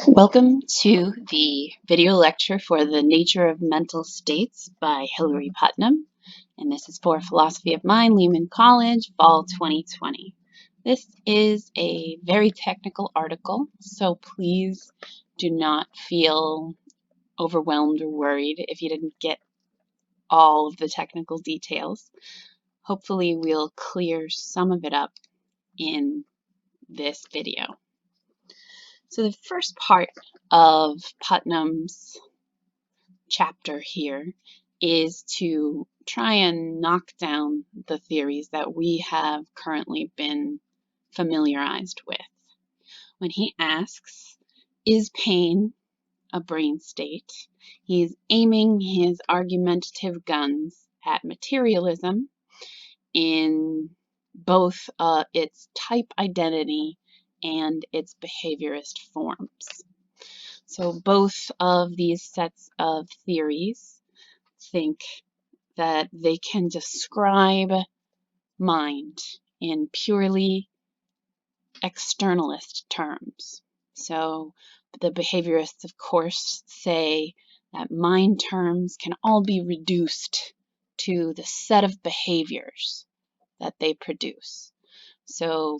Welcome to the video lecture for The Nature of Mental States by Hilary Putnam, and this is for Philosophy of Mind, Lehman College, Fall 2020. This is a very technical article, so please do not feel overwhelmed or worried if you didn't get all of the technical details. Hopefully we'll clear some of it up in this video. So the first part of Putnam's chapter here is to try and knock down the theories that we have currently been familiarized with. When he asks, is pain a brain state? He's aiming his argumentative guns at materialism in both its type identity and its behaviorist forms. So both of these sets of theories think that they can describe mind in purely externalist terms. So the behaviorists, of course, say that mind terms can all be reduced to the set of behaviors that they produce. So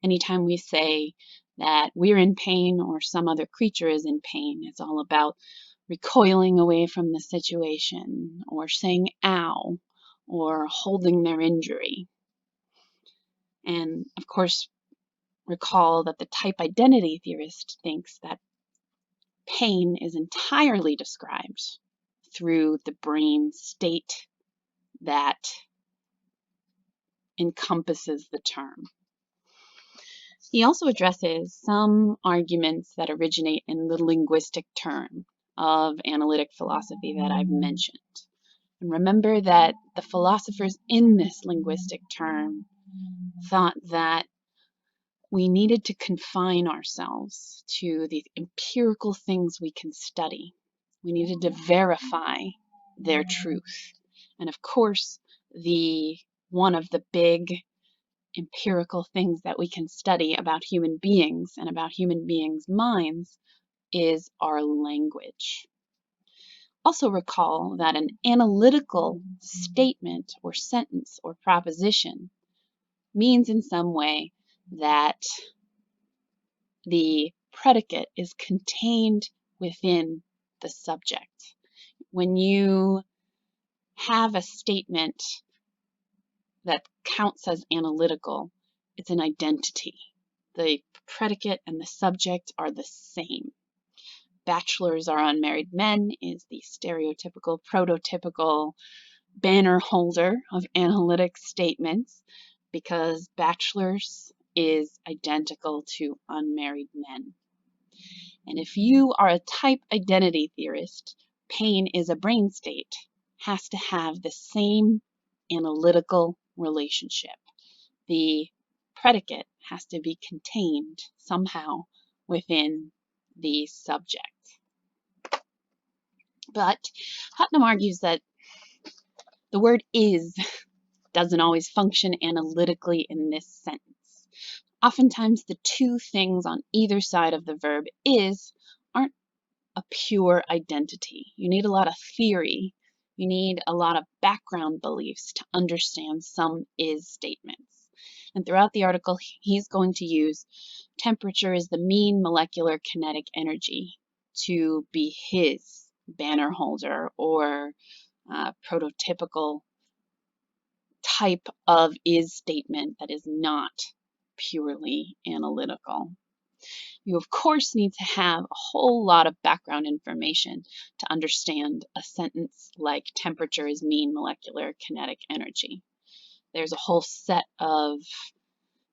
anytime we say that we're in pain or some other creature is in pain, it's all about recoiling away from the situation or saying ow or holding their injury. And of course, recall that the type identity theorist thinks that pain is entirely described through the brain state that encompasses the term. He also addresses some arguments that originate in the linguistic term of analytic philosophy that I've mentioned. And remember that the philosophers in this linguistic term thought that we needed to confine ourselves to the empirical things we can study. We needed to verify their truth. And of course, one of the big empirical things that we can study about human beings and about human beings' minds is our language. Also recall that an analytical statement or sentence or proposition means in some way that the predicate is contained within the subject. When you have a statement that counts as analytical, it's an identity. The predicate and the subject are the same. Bachelors are unmarried men is the stereotypical, prototypical banner holder of analytic statements because bachelors is identical to unmarried men. And if you are a type identity theorist, pain is a brain state, has to have the same analytical relationship. The predicate has to be contained somehow within the subject. But Putnam argues that the word is doesn't always function analytically in this sentence. Oftentimes the two things on either side of the verb is aren't a pure identity. You need a lot of theory. You need a lot of background beliefs to understand some is statements. And throughout the article, he's going to use temperature as the mean molecular kinetic energy to be his banner holder or prototypical type of is statement that is not purely analytical. You, of course, need to have a whole lot of background information to understand a sentence like temperature is mean molecular kinetic energy. There's a whole set of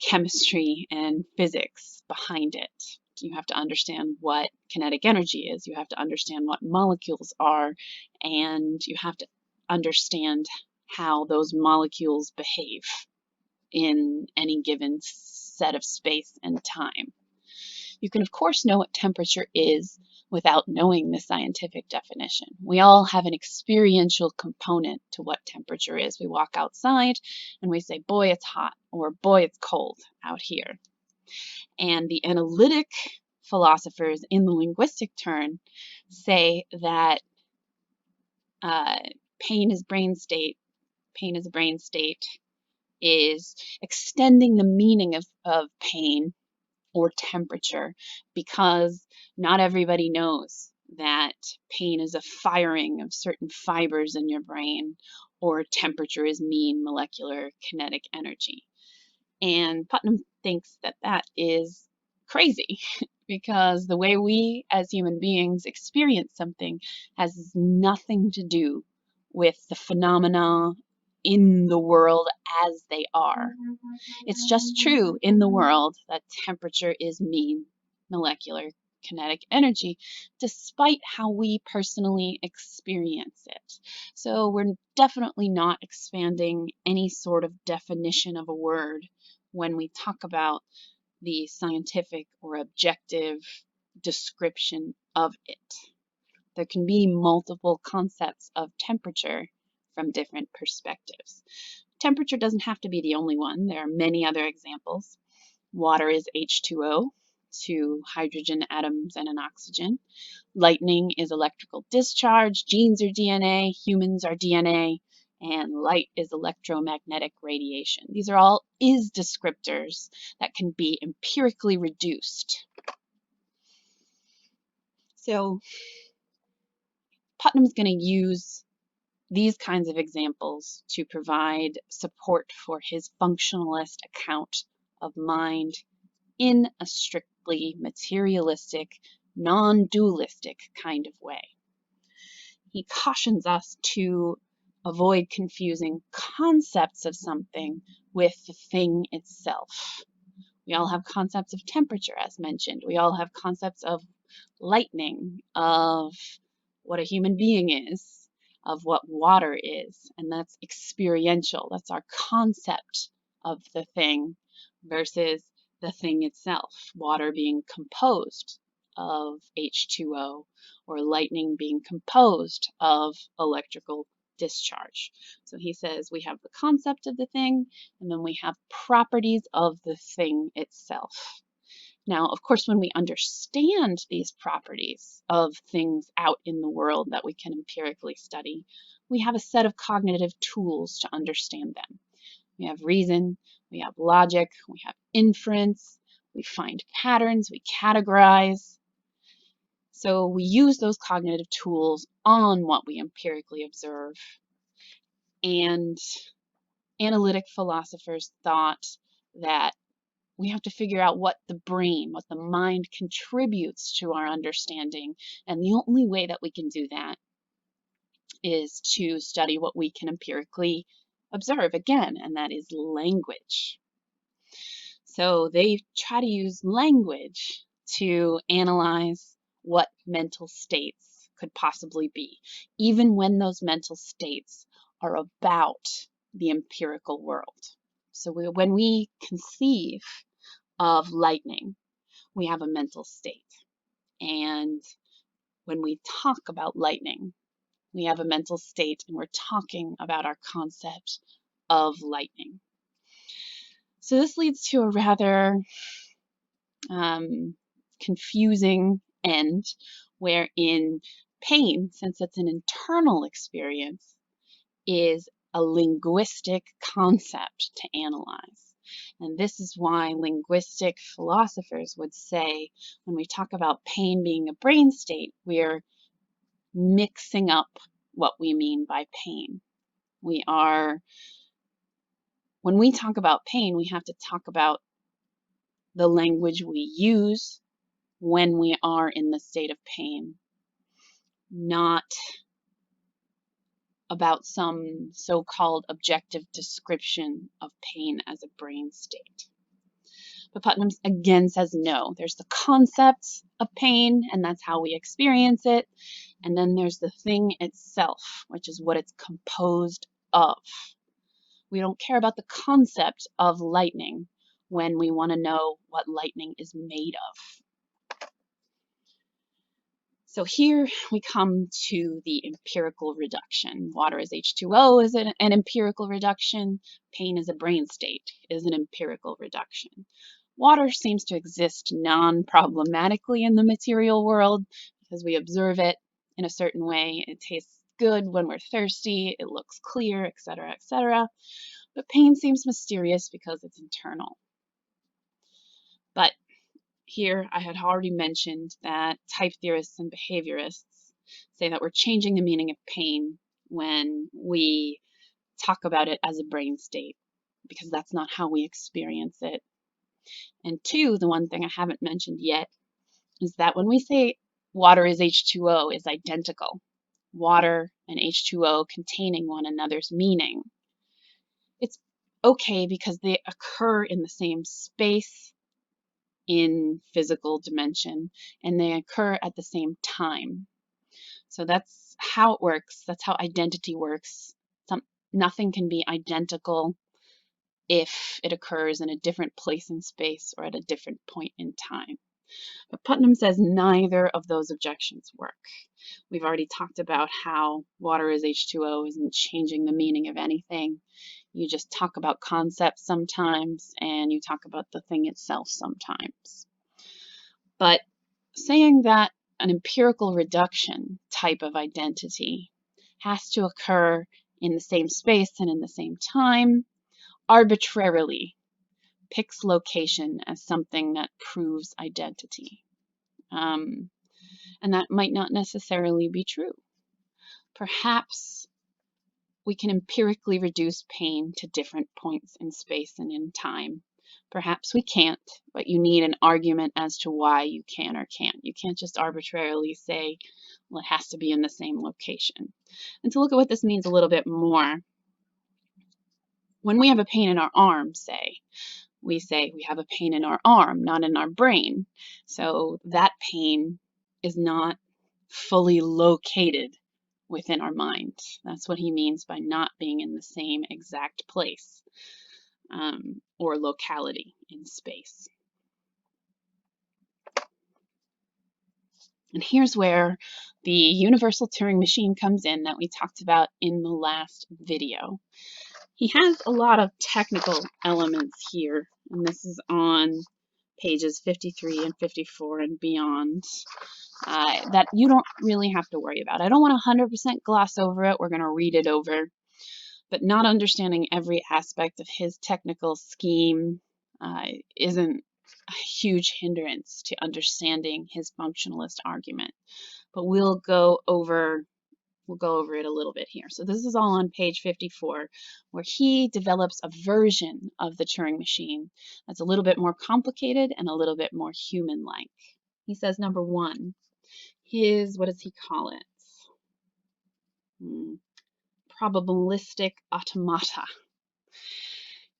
chemistry and physics behind it. You have to understand what kinetic energy is. You have to understand what molecules are, and you have to understand how those molecules behave in any given set of space and time. You can, of course, know what temperature is without knowing the scientific definition. We all have an experiential component to what temperature is. We walk outside and we say, boy, it's hot, or boy, it's cold out here. And the analytic philosophers in the linguistic turn say that pain is brain state, pain is a brain state, is extending the meaning of pain or temperature, because not everybody knows that pain is a firing of certain fibers in your brain, or temperature is mean molecular kinetic energy. And Putnam thinks that that is crazy because the way we as human beings experience something has nothing to do with the phenomena in the world as they are. It's just true in the world that temperature is mean molecular kinetic energy, despite how we personally experience it. So we're definitely not expanding any sort of definition of a word when we talk about the scientific or objective description of it. There can be multiple concepts of temperature from different perspectives. Temperature doesn't have to be the only one. There are many other examples. Water is H2O, two hydrogen atoms and an oxygen. Lightning is electrical discharge. Genes are DNA. Humans are DNA. And light is electromagnetic radiation. These are all is descriptors that can be empirically reduced. So Putnam's going to use these kinds of examples to provide support for his functionalist account of mind in a strictly materialistic, non-dualistic kind of way. He cautions us to avoid confusing concepts of something with the thing itself. We all have concepts of temperature, as mentioned. We all have concepts of lightning, of what a human being is, of what water is, and that's experiential. That's our concept of the thing versus the thing itself. Water being composed of H2O, or lightning being composed of electrical discharge. So he says we have the concept of the thing, and then we have properties of the thing itself. Now, of course, when we understand these properties of things out in the world that we can empirically study, we have a set of cognitive tools to understand them. We have reason, we have logic, we have inference, we find patterns, we categorize. So we use those cognitive tools on what we empirically observe. And analytic philosophers thought that we have to figure out what the brain, what the mind contributes to our understanding. And the only way that we can do that is to study what we can empirically observe again, and that is language. So they try to use language to analyze what mental states could possibly be, even when those mental states are about the empirical world. So when we conceive of lightning, we have a mental state. And when we talk about lightning, we have a mental state, and we're talking about our concept of lightning. So this leads to a rather confusing end, wherein pain, since it's an internal experience, is a linguistic concept to analyze. And this is why linguistic philosophers would say, when we talk about pain being a brain state, we're mixing up what we mean by pain. When we talk about pain, we have to talk about the language we use when we are in the state of pain, not about some so-called objective description of pain as a brain state. But Putnam again says no. There's the concept of pain, and that's how we experience it. And then there's the thing itself, which is what it's composed of. We don't care about the concept of lightning when we want to know what lightning is made of. So here we come to the empirical reduction. Water is H2O is an empirical reduction. Pain is a brain state is an empirical reduction. Water seems to exist non-problematically in the material world because we observe it in a certain way. It tastes good when we're thirsty, it looks clear, etc., etc. But pain seems mysterious because it's internal. But here I had already mentioned that type theorists and behaviorists say that we're changing the meaning of pain when we talk about it as a brain state, because that's not how we experience it. And two, the one thing I haven't mentioned yet is that when we say water is H2O is identical, water and H2O containing one another's meaning, it's okay because they occur in the same space in physical dimension and they occur at the same time. So that's how it works. That's how identity works. Nothing can be identical if it occurs in a different place in space or at a different point in time. But Putnam says neither of those objections work. We've already talked about how water is H2O isn't changing the meaning of anything. You just talk about concepts sometimes, and you talk about the thing itself sometimes. But saying that an empirical reduction type of identity has to occur in the same space and in the same time arbitrarily picks location as something that proves identity. And that might not necessarily be true. Perhaps we can empirically reduce pain to different points in space and in time. Perhaps we can't, but you need an argument as to why you can or can't. You can't just arbitrarily say, well, it has to be in the same location. And to look at what this means a little bit more, when we have a pain in our arm, say we have a pain in our arm, not in our brain. So that pain is not fully located within our mind. That's what he means by not being in the same exact place or locality in space. And here's where the universal Turing machine comes in that we talked about in the last video. He has a lot of technical elements here, and this is on pages 53 and 54 and beyond, that you don't really have to worry about. I don't want to 100% gloss over it. We're going to read it over. But not understanding every aspect of his technical scheme isn't a huge hindrance to understanding his functionalist argument. But we'll go over it a little bit here. So this is all on page 54, where he develops a version of the Turing machine that's a little bit more complicated and a little bit more human-like. He says, number one, what does he call it? Probabilistic automata.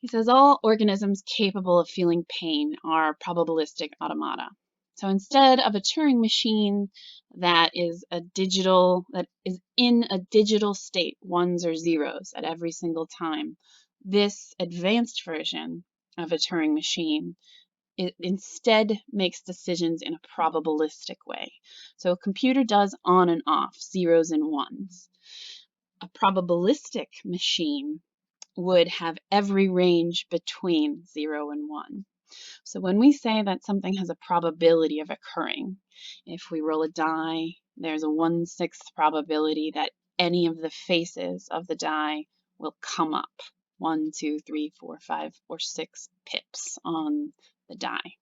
He says all organisms capable of feeling pain are probabilistic automata. So instead of a Turing machine that is in a digital state, ones or zeros at every single time, this advanced version of a Turing machine it instead makes decisions in a probabilistic way. So a computer does on and off, zeros and ones. A probabilistic machine would have every range between 0 and 1. So when we say that something has a probability of occurring, if we roll a die, there's a 1/6 probability that any of the faces of the die will come up. 1, 2, 3, 4, 5, or 6 pips on the die.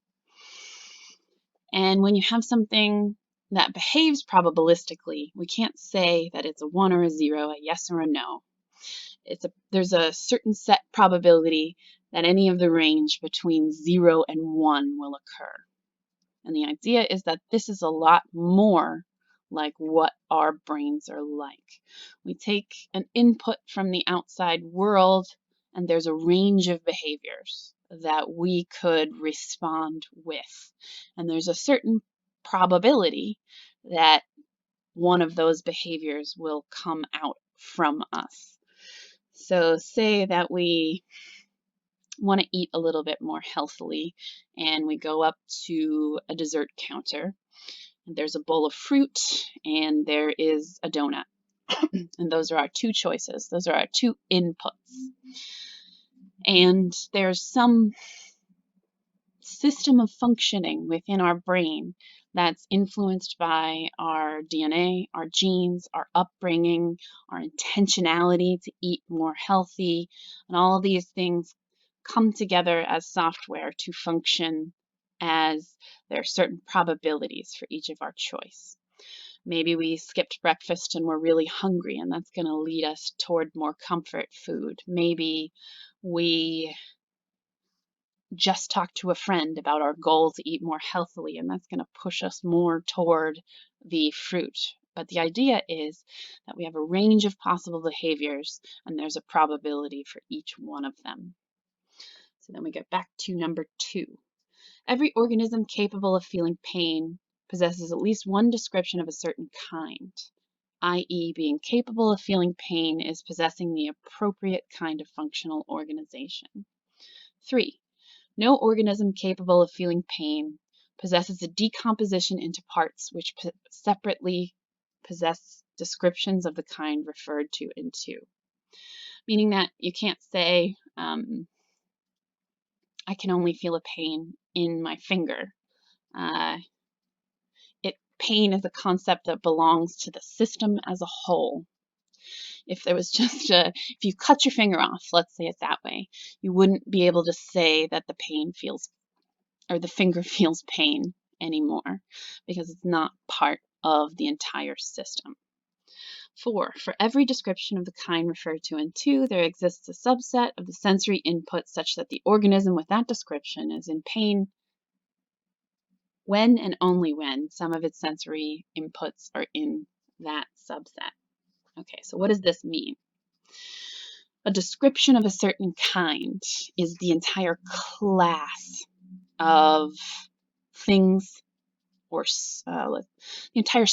And when you have something that behaves probabilistically, we can't say that it's a 1 or a 0, a yes or a no. There's a certain set probability that any of the range between 0 and 1 will occur. And the idea is that this is a lot more like what our brains are like. We take an input from the outside world, and there's a range of behaviors that we could respond with. And there's a certain probability that one of those behaviors will come out from us. So say that we want to eat a little bit more healthily and we go up to a dessert counter and there's a bowl of fruit and there is a donut. And those are our two choices. Those are our two inputs. And there's some system of functioning within our brain that's influenced by our DNA, our genes, our upbringing, our intentionality to eat more healthy, and all of these things come together as software to function as there are certain probabilities for each of our choice. Maybe we skipped breakfast and we're really hungry, and that's going to lead us toward more comfort food. Maybe we just talked to a friend about our goal to eat more healthily, and that's going to push us more toward the fruit. But the idea is that we have a range of possible behaviors, and there's a probability for each one of them. So then we get back to number 2. Every organism capable of feeling pain possesses at least one description of a certain kind, i.e., being capable of feeling pain is possessing the appropriate kind of functional organization. 3. No organism capable of feeling pain possesses a decomposition into parts which separately possess descriptions of the kind referred to in 2. Meaning that you can't say, I can only feel a pain in my finger. Pain is a concept that belongs to the system as a whole. If there was just if you cut your finger off, let's say it that way, you wouldn't be able to say that the pain feels, or the finger feels pain anymore, because it's not part of the entire system. 4. For every description of the kind referred to in 2, there exists a subset of the sensory input such that the organism with that description is in pain when and only when some of its sensory inputs are in that subset. Okay, so what does this mean? A description of a certain kind is the entire class of things, or the entire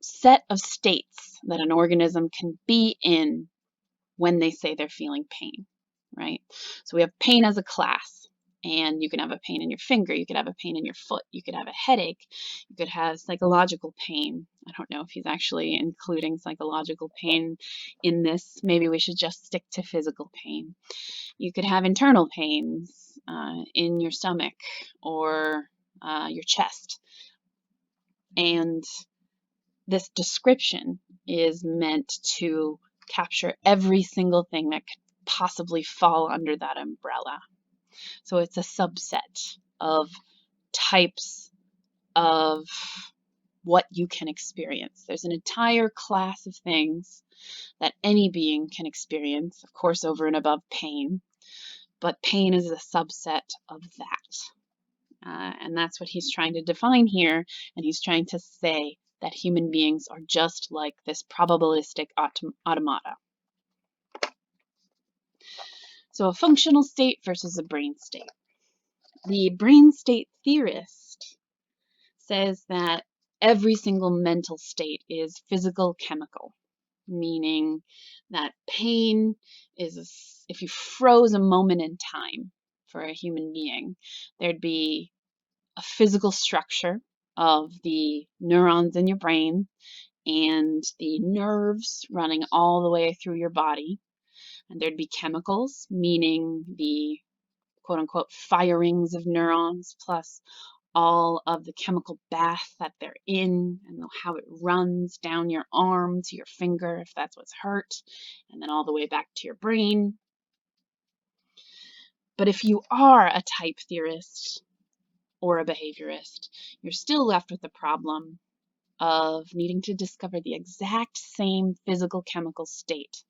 set of states that an organism can be in when they say they're feeling pain, right? So we have pain as a class, and you can have a pain in your finger, you could have a pain in your foot, you could have a headache, you could have psychological pain. I don't know if he's actually including psychological pain in this. Maybe we should just stick to physical pain. You could have internal pains in your stomach or your chest. And this description is meant to capture every single thing that could possibly fall under that umbrella. So it's a subset of types of what you can experience. There's an entire class of things that any being can experience, of course, over and above pain, but pain is a subset of that. And that's what he's trying to define here, and he's trying to say that human beings are just like this probabilistic automata. So a functional state versus a brain state. The brain state theorist says that every single mental state is physical chemical, meaning that pain is, if you froze a moment in time for a human being, there'd be a physical structure of the neurons in your brain and the nerves running all the way through your body. And there'd be chemicals, meaning the quote-unquote firings of neurons, plus all of the chemical bath that they're in and how it runs down your arm to your finger if that's what's hurt, and then all the way back to your brain. But if you are a type theorist or a behaviorist, you're still left with the problem of needing to discover the exact same physical chemical state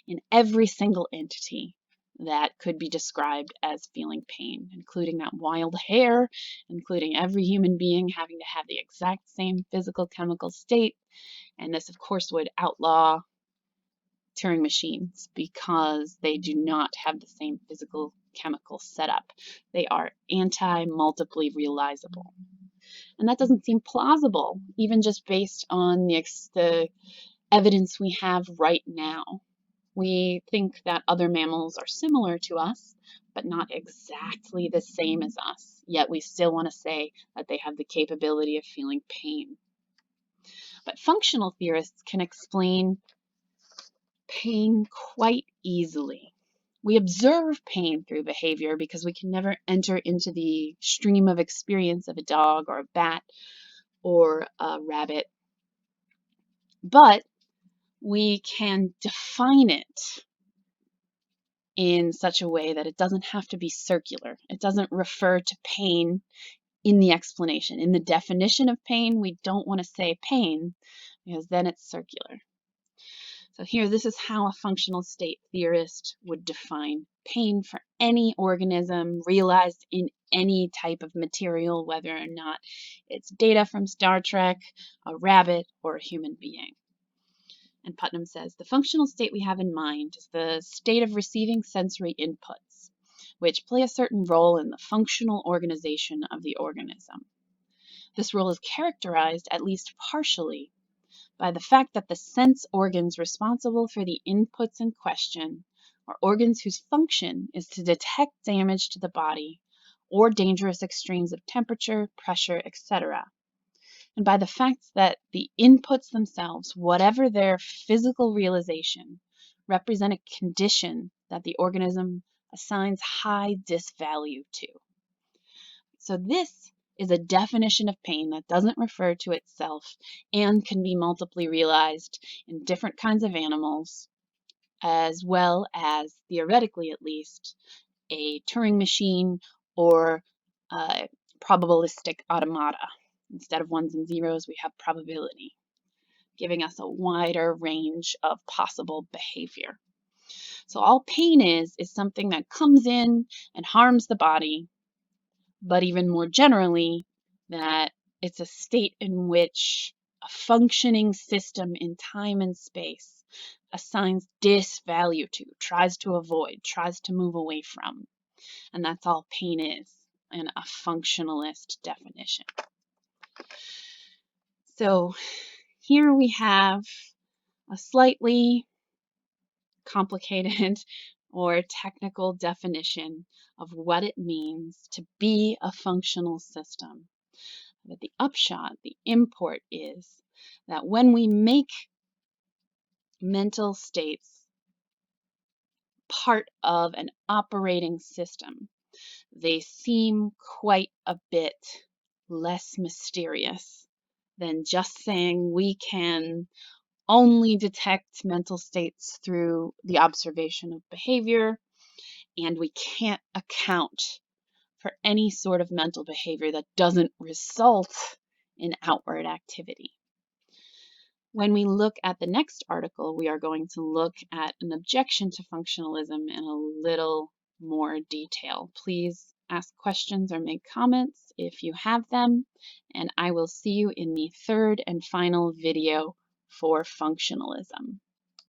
in every single entity that could be described as feeling pain, including that wild hair, including every human being having to have the exact same physical chemical state. And this, of course, would outlaw Turing machines because they do not have the same physical chemical setup. They are anti-multiply realizable. And that doesn't seem plausible, even just based on the evidence we have right now. We think that other mammals are similar to us, but not exactly the same as us, yet we still want to say that they have the capability of feeling pain. But functional theorists can explain pain quite easily. We observe pain through behavior because we can never enter into the stream of experience of a dog or a bat or a rabbit, but we can define it in such a way that it doesn't have to be circular. It doesn't refer to pain in the explanation. In the definition of pain, we don't want to say pain because then it's circular. So here, this is how a functional state theorist would define pain for any organism realized in any type of material, whether or not it's data from Star Trek, a rabbit, or a human being. And Putnam says, the functional state we have in mind is the state of receiving sensory inputs, which play a certain role in the functional organization of the organism. This role is characterized, at least partially, by the fact that the sense organs responsible for the inputs in question are organs whose function is to detect damage to the body or dangerous extremes of temperature, pressure, etc., and by the fact that the inputs themselves, whatever their physical realization, represent a condition that the organism assigns high disvalue to. So this is a definition of pain that doesn't refer to itself and can be multiply realized in different kinds of animals, as well as, theoretically at least, a Turing machine or probabilistic automata. Instead of ones and zeros, we have probability, giving us a wider range of possible behavior. So all pain is something that comes in and harms the body, but even more generally, that it's a state in which a functioning system in time and space assigns disvalue to, tries to avoid, tries to move away from. And that's all pain is in a functionalist definition. So here we have a slightly complicated or technical definition of what it means to be a functional system. But the upshot, the import is that when we make mental states part of an operating system, they seem quite a bit less mysterious than just saying we can only detect mental states through the observation of behavior, and we can't account for any sort of mental behavior that doesn't result in outward activity. When we look at the next article, we are going to look at an objection to functionalism in a little more detail. Please ask questions or make comments if you have them, and I will see you in the third and final video for functionalism.